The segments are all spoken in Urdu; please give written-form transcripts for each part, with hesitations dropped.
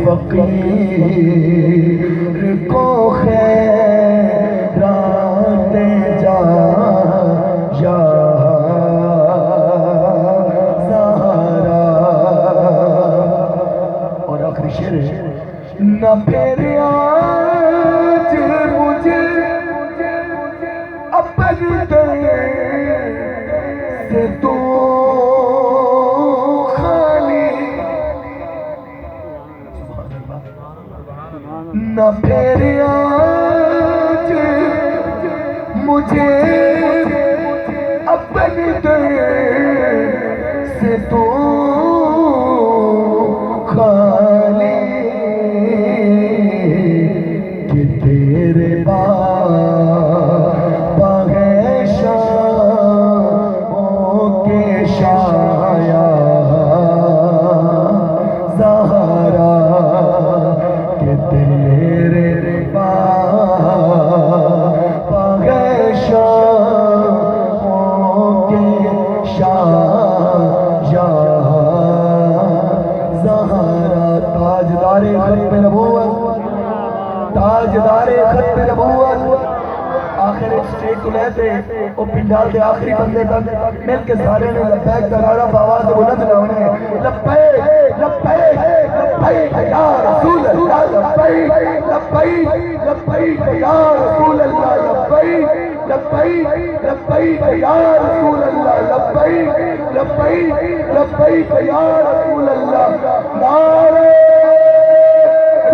فقیر کو خیرات جا یا زہرا۔ اور آخری شعر ہے، نہ پھر آج مجھے اپنے سے تو خالی، نہ پھر آج مجھے اپنے سے تو خالی، کہ تیرے باغ شاموں کے شایا زہرا، کہ تیرے باغ شاموں کے شایا زہرا۔ تاجدار ختم نبوت، تاجدار ختم نبوت، آخر اسٹیٹ تو لیتے وہ پنڈال دے آخری بندے تک مل کے سارے نے لبیک کا نعرہ بآواز بلند لاؤنے، لبیک لبیک لبیک یا رسول اللہ، لبیک لبیک لبیک یا رسول اللہ، لبیک لبیک لبیک یا رسول اللہ، لبیک لبیک لبیک یا رسول اللہ، نعرہ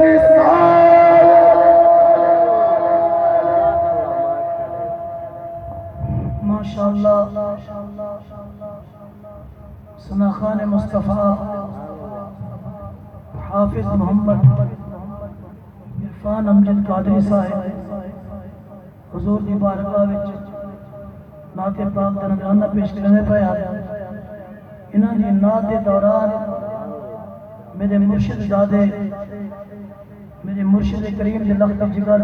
رسالت۔ ماشاءاللہ ثنا خان مصطفیٰ حافظ محمد عرفان امجد قادری صاحب حضور دی بارگاہ وچ نعت پاک دا نذرانہ پیش کرنے پیا۔ انہاں دی نعت دے دوران میرے مرشد زادے، میرے مرشد کریم دے لخت جگر